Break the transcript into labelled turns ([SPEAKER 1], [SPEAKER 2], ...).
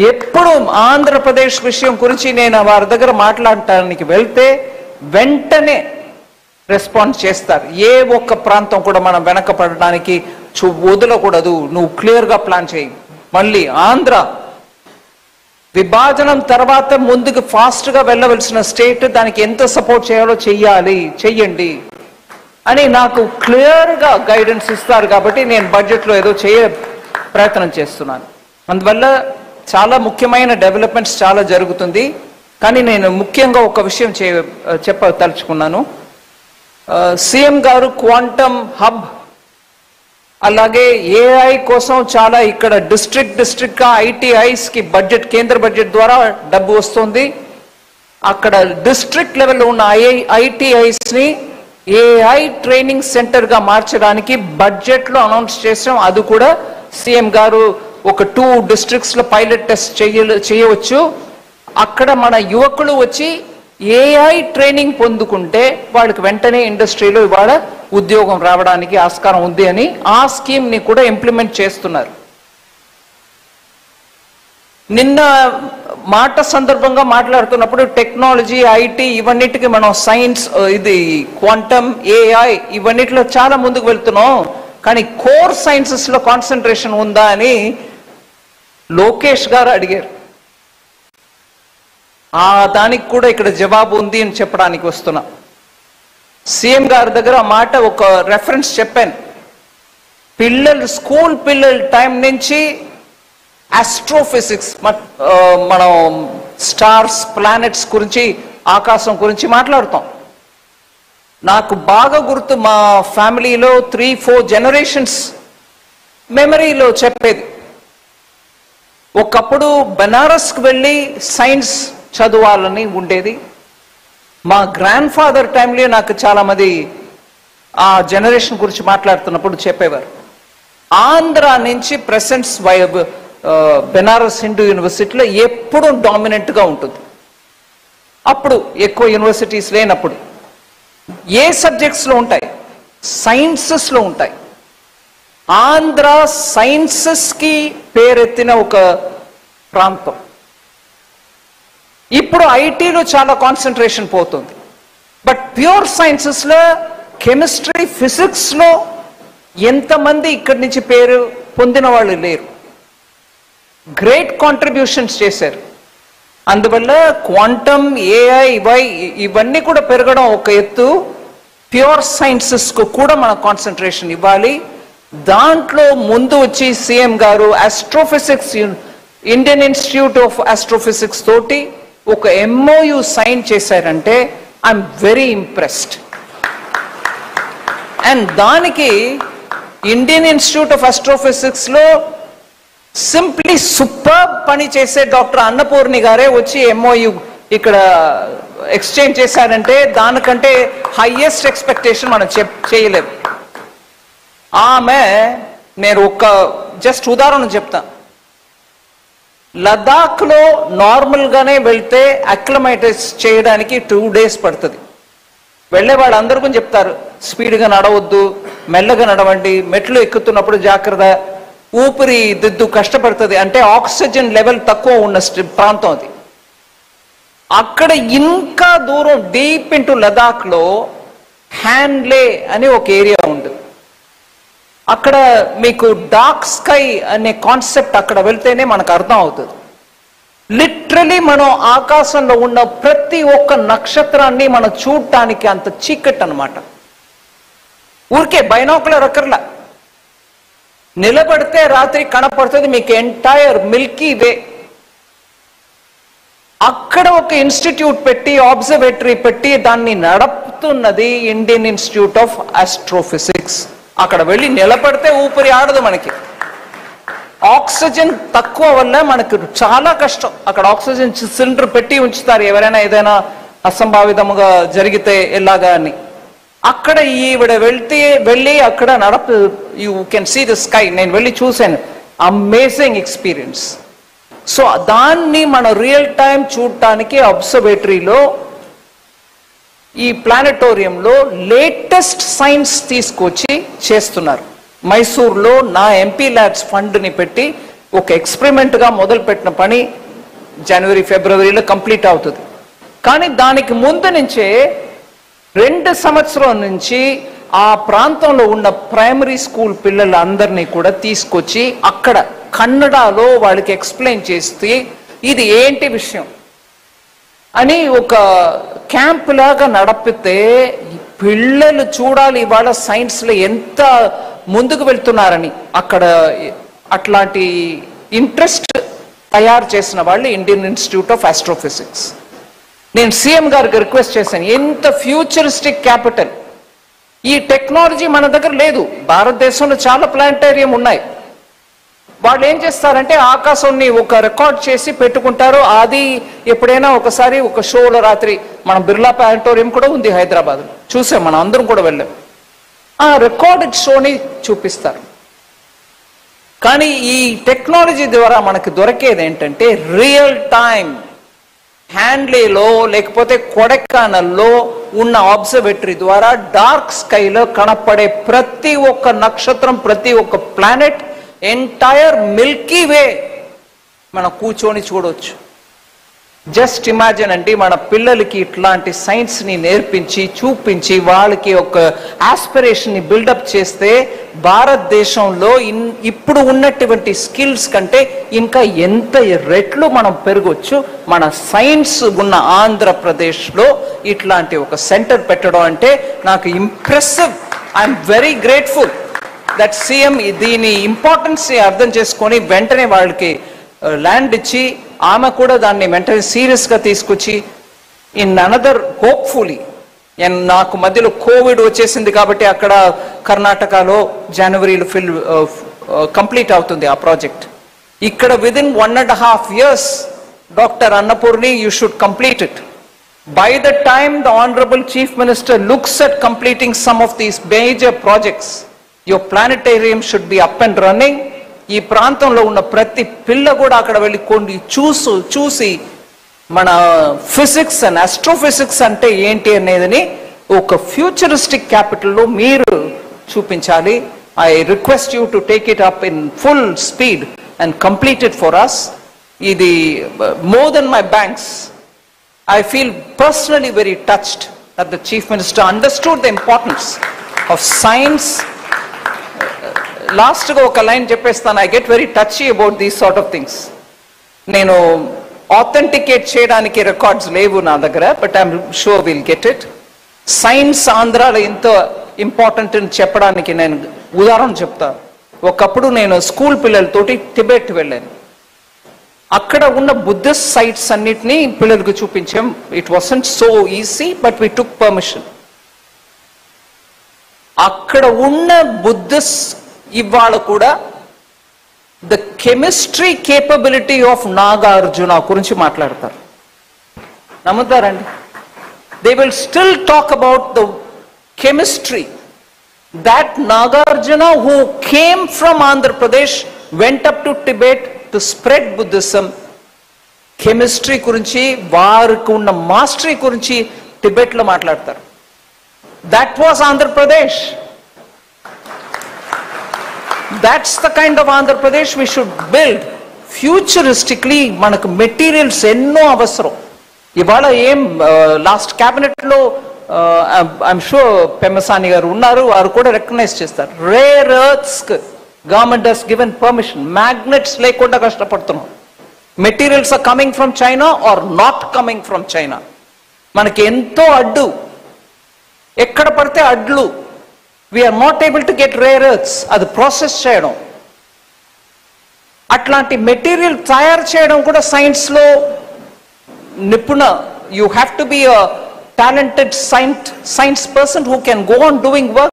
[SPEAKER 1] ఎప్పుడు ఆంధ్రప్రదేశ్ విషయం గురించి నేను వారి దగ్గర మాట్లాడటానికి వెళ్తే వెంటనే రెస్పాన్స్ చేస్తారు. ఏ ఒక్క ప్రాంతం కూడా మనం వెనకపడడానికి వదలకూడదు, నువ్వు క్లియర్గా ప్లాన్ చేయి. మళ్ళీ ఆంధ్ర విభాజనం తర్వాత ముందుకు ఫాస్ట్గా వెళ్ళవలసిన స్టేట్, దానికి ఎంత సపోర్ట్ చేయాలో చెయ్యండి అని నాకు క్లియర్గా గైడెన్స్ ఇస్తారు. కాబట్టి నేను బడ్జెట్లో ఏదో ప్రయత్నం చేస్తున్నాను. అందువల్ల చాలా ముఖ్యమైన డెవలప్మెంట్స్ చాలా జరుగుతుంది. కానీ నేను ముఖ్యంగా ఒక విషయం చెప్పదలుచుకున్నాను. సీఎం గారు క్వాంటమ్ హబ్, అలాగే ఏఐ కోసం చాలా ఇక్కడ డిస్ట్రిక్ట్గా ఐటీఐస్కి బడ్జెట్, కేంద్ర బడ్జెట్ ద్వారా డబ్బు వస్తుంది. అక్కడ డిస్ట్రిక్ట్ లెవెల్లో ఉన్న ఐటీఐస్ని ఏఐ ట్రైనింగ్ సెంటర్గా మార్చడానికి బడ్జెట్లో అనౌన్స్ చేసాం. అది కూడా సీఎం గారు ఒక 2 డిస్ట్రిక్ట్స్లో పైలట్ టెస్ట్ చేయవచ్చు. అక్కడ మన యువకులు వచ్చి ఏఐ ట్రైనింగ్ పొందుకుంటే వాళ్ళకి వెంటనే ఇండస్ట్రీలో ఇవాళ ఉద్యోగం రావడానికి ఆస్కారం ఉంది అని ఆ స్కీమ్ని కూడా ఇంప్లిమెంట్ చేస్తున్నారు. నిన్న మాట సందర్భంగా మాట్లాడుతున్నప్పుడు టెక్నాలజీ, ఐటీ ఇవన్నిటికి మనం సైన్స్, ఇది క్వాంటమ్, ఏఐ ఇవన్నిటిలో చాలా ముందుకు వెళ్తున్నాం. కానీ కోర్ సైన్సెస్లో కాన్సన్ట్రేషన్ ఉందా అని లోకేష్ గారు అడిగారు. దానికి కూడా ఇక్కడ జవాబు ఉంది అని చెప్పడానికి వస్తున్నా. సీఎం గారి దగ్గర ఆ మాట ఒక రెఫరెన్స్ చెప్పాను. స్కూల్ పిల్లల టైం నుంచి ఆస్ట్రోఫిజిక్స్, మనం స్టార్స్, ప్లానెట్స్ గురించి, ఆకాశం గురించి మాట్లాడుతాం. నాకు బాగా గుర్తు, మా ఫ్యామిలీలో 3-4 జనరేషన్స్ మెమరీలో చెప్పేది. ఒకప్పుడు బెనారస్కి వెళ్ళి సైన్స్ చదవాలని ఉండేది. మా గ్రాండ్ ఫాదర్ టైంలో నాకు చాలామంది ఆ జనరేషన్ గురించి మాట్లాడుతున్నప్పుడు చెప్పేవారు. ఆంధ్ర నుంచి ప్రెసెంట్స్ బెనారస్ హిందూ యూనివర్సిటీలో ఎప్పుడూ డామినెంట్గా ఉంటుంది. అప్పుడు ఎక్కువ యూనివర్సిటీస్ లేనప్పుడు ఏ సబ్జెక్ట్స్లో ఉంటాయి? సైన్సెస్లో ఉంటాయి. ఆంధ్ర సైన్సెస్కి పేరెత్తిన ఒక ప్రాంతం. ఇప్పుడు ఐటీలో చాలా కాన్సన్ట్రేషన్ పోతుంది. బట్ ప్యూర్ సైన్సెస్లో కెమిస్ట్రీ, ఫిజిక్స్లో ఎంతమంది ఇక్కడి నుంచి పేరు పొందిన వాళ్ళు లేరు. గ్రేట్ కాంట్రిబ్యూషన్స్ చేశారు. అందువల్ల క్వాంటమ్, ఏఐ ఇవన్నీ కూడా పెరగడం ఒక ఎత్తు. ప్యూర్ సైన్సెస్కు కూడా మనం కాన్సన్ట్రేషన్ ఇవ్వాలి. దాంట్లో ముందు వచ్చి సీఎం గారు astrophysics, Indian institute of astrophysics తోటి ఒక MOU సైన్ చేశారంటే ఐఎమ్ వెరీ ఇంప్రెస్డ్. అండ్ దానికి ఇండియన్ ఇన్స్టిట్యూట్ ఆఫ్ ఆస్ట్రోఫిజిక్స్లో సింప్లీ సూపర్ పని చేసే డాక్టర్ అన్నపూర్ణి గారే వచ్చి MOU ఇక్కడ ఎక్స్చేంజ్ చేశారంటే దానికంటే హైయెస్ట్ ఎక్స్పెక్టేషన్ మనం చేయలేము. ఆమె, నేను ఒక జస్ట్ ఉదాహరణ చెప్తాను. లదాఖ్లో నార్మల్గానే వెళ్తే అక్లమైటైజ్ చేయడానికి 2 days పడుతుంది. వెళ్ళే వాళ్ళు అందరికీ చెప్తారు స్పీడ్గా నడవద్దు, మెల్లగా నడవండి, మెట్లు ఎక్కుతున్నప్పుడు జాగ్రత్త, ఊపిరి దిద్దు కష్టపడుతుంది. అంటే ఆక్సిజన్ లెవెల్ తక్కువ ఉన్న ప్రాంతం అది. అక్కడ ఇంకా దూరం డీప్ ఇంటూ లదాఖ్లో హ్యాన్లే అని ఒక ఏరియా ఉంటుంది. అక్కడ మీకు డార్క్ స్కై అనే కాన్సెప్ట్ అక్కడ వెళ్తేనే మనకు అర్థం అవుతుంది. లిటరలీ మనం ఆకాశంలో ఉన్న ప్రతి ఒక్క నక్షత్రాన్ని మనం చూడటానికి అంత చీకటి అన్నమాట. ఊరికే బైనాకులర్ అక్కర్లా, నిలబడితే రాత్రి కనపడుతుంది మీకు ఎంటైర్ మిల్కీ వే. అక్కడ ఒక ఇన్స్టిట్యూట్ పెట్టి, ఆబ్జర్వేటరీ పెట్టి దాన్ని నడుపుతున్నది ఇండియన్ ఇన్స్టిట్యూట్ ఆఫ్ ఆస్ట్రోఫిజిక్స్. అక్కడ వెళ్ళి నిలబడితే ఊపిరి ఆడదు. మనకి ఆక్సిజన్ తక్కువ వల్ల మనకు చాలా కష్టం. అక్కడ ఆక్సిజన్ సిలిండర్ పెట్టి ఉంచుతారు, ఎవరైనా ఏదైనా అసంభావితముగా జరిగితే ఎలాగా అని. అక్కడ ఈవిడ వెళ్ళి అక్కడ you can see the sky. నేను వెళ్ళి చూశాను, అమేజింగ్ ఎక్స్పీరియన్స్. సో దాన్ని మన రియల్ టైం చూడటానికి అబ్జర్వేటరీలో, ఈ ప్లానెటోరియంలో లేటెస్ట్ సైన్స్ తీసుకొచ్చి చేస్తున్నారు. మైసూర్లో నా MP Labs ఫండ్ని పెట్టి ఒక ఎక్స్పెరిమెంట్గా మొదలుపెట్టిన పని జనవరి ఫిబ్రవరిలో కంప్లీట్ అవుతుంది. కానీ దానికి ముందు నుంచే 2 సంవత్సరాల నుంచి ఆ ప్రాంతంలో ఉన్న ప్రైమరీ స్కూల్ పిల్లలందరినీ కూడా తీసుకొచ్చి అక్కడ కన్నడలో వాళ్ళకి ఎక్స్ప్లెయిన్ చేస్తే ఇది ఏంటి విషయం అని ఒక క్యాంప్ లాగా నడిపితే పిల్లలు చూడాలి ఇవాళ సైన్స్లో ఎంత ముందుకు వెళ్తున్నారని. అక్కడ అట్లాంటి ఇంట్రెస్ట్ తయారు చేసిన వాళ్ళు ఇండియన్ ఇన్స్టిట్యూట్ ఆఫ్ ఆస్ట్రోఫిజిక్స్. నేను సీఎం గారికి రిక్వెస్ట్ చేశాను, ఎంత ఫ్యూచరిస్టిక్ క్యాపిటల్, ఈ టెక్నాలజీ మన దగ్గర లేదు. భారతదేశంలో చాలా ప్లానటేరియం ఉన్నాయి. వాళ్ళు ఏం చేస్తారంటే ఆకాశాన్ని ఒక రికార్డ్ చేసి పెట్టుకుంటారు. అది ఎప్పుడైనా ఒకసారి ఒక షోలో రాత్రి మనం బిర్లా ప్లానటోరియం కూడా ఉంది హైదరాబాద్, చూసాం, మనం అందరం కూడా వెళ్ళాం. ఆ రికార్డెడ్ షోని చూపిస్తారు. కానీ ఈ టెక్నాలజీ ద్వారా మనకు దొరికేది ఏంటంటే రియల్ టైం హ్యాండ్లీలో లేకపోతే కొడైకెనాల్లో ఉన్న అబ్జర్వేటరీ ద్వారా డార్క్ స్కైలో కనపడే ప్రతి ఒక్క నక్షత్రం, ప్రతి ఒక్క ప్లానెట్, ఎంటైర్ మిల్కీ వే మనం కూర్చొని చూడవచ్చు. జస్ట్ ఇమాజిన్ అండి, మన పిల్లలకి ఇట్లాంటి సైన్స్ని నేర్పించి చూపించి వాళ్ళకి ఒక ఆస్పిరేషన్ని బిల్డప్ చేస్తే భారతదేశంలో ఇప్పుడు ఉన్నటువంటి స్కిల్స్ కంటే ఇంకా ఎంత రెట్లు మనం పెరగొచ్చు. మన సైన్స్ ఉన్న ఆంధ్రప్రదేశ్లో ఇట్లాంటి ఒక సెంటర్ పెట్టడం అంటే నాకు impressive. I'm very grateful that CM దీని ఇంపార్టెన్స్ అర్థం చేసుకొని వెంటనే వాళ్ళకి ల్యాండ్ ఇచ్చి ఆమె కూడా దాన్ని వెంటనే సీరియస్గా తీసుకొచ్చి ఇన్ అనదర్ హోప్ఫుల్లీ, నాకు మధ్యలో కోవిడ్ వచ్చేసింది కాబట్టి అక్కడ కర్ణాటకలో జనవరిలో కంప్లీట్ అవుతుంది ఆ ప్రాజెక్ట్. ఇక్కడ within 1.5 years doctor Annapurni you should complete it. By the time the Honorable Chief Minister looks at completing some of these major projects, your planetarium should be up and running. ఈ ప్రాంతంలో ఉన్న ప్రతి పిల్ల కూడా అక్కడ వెళ్ళి కొన్ని చూసి మన ఫిజిక్స్ అండ్ ఆస్ట్రోఫిజిక్స్ అంటే ఏంటి అనేది ఒక ఫ్యూచరిస్టిక్ క్యాపిటల్లో మీరు చూపించాలి. I request you to take it up in full speed and complete it for us. ఇది more than my banks. I feel personally very touched that the Chief Minister understood the importance of science. Last go oka line cheppestanu, I get very touchy about these sort of things. Nenu authenticate cheyadaniki records levu na dagara, but I'm sure we'll get it. Science Andhra lo ento important ani cheppadaniki nenu udaharanam chepta. Okappudu nenu school pillaltoti Tibet vellanu. అక్కడ ఉన్న Buddhist sites అన్నిటినీ పిల్లలకు చూపించాం. It wasn't so easy, but we took permission. అక్కడ ఉన్న Buddhist ఇవాళ కూడా the chemistry capability of Nagarjuna గురించి మాట్లాడతారు. నమ్ముతారండి? They will still talk about the chemistry that Nagarjuna, who came from Andhra Pradesh, went up to Tibet to spread Buddhism. Chemistry గురించి వారికి ఉన్న మాస్టరీ గురించి టిబెట్లో మాట్లాడతారు. That was Andhra Pradesh. That's the kind of Andhra Pradesh we should build. ఫ్యూచరిస్టిక్లీ మనకు materials ఎన్నో అవసరం. ఇవాళ ఏం లాస్ట్ క్యాబినెట్లో ఐఎమ్ షూర్ పెమ్మసాని గారు ఉన్నారు, వారు కూడా రికగ్నైజ్ చేస్తారు. Rare earths government has given permission. Magnets లేకుండా కష్టపడుతున్నాం. Materials are coming from China or not coming from China. మనకి ఎంతో అడ్డు, ఎక్కడ పడితే అడ్లు. We are not able to get rare earths. అది ప్రాసెస్ చేయడం, అట్లాంటి మెటీరియల్ తయారు చేయడం కూడా సైన్స్లో నిపుణ. You have to be a talented science person who can go on doing work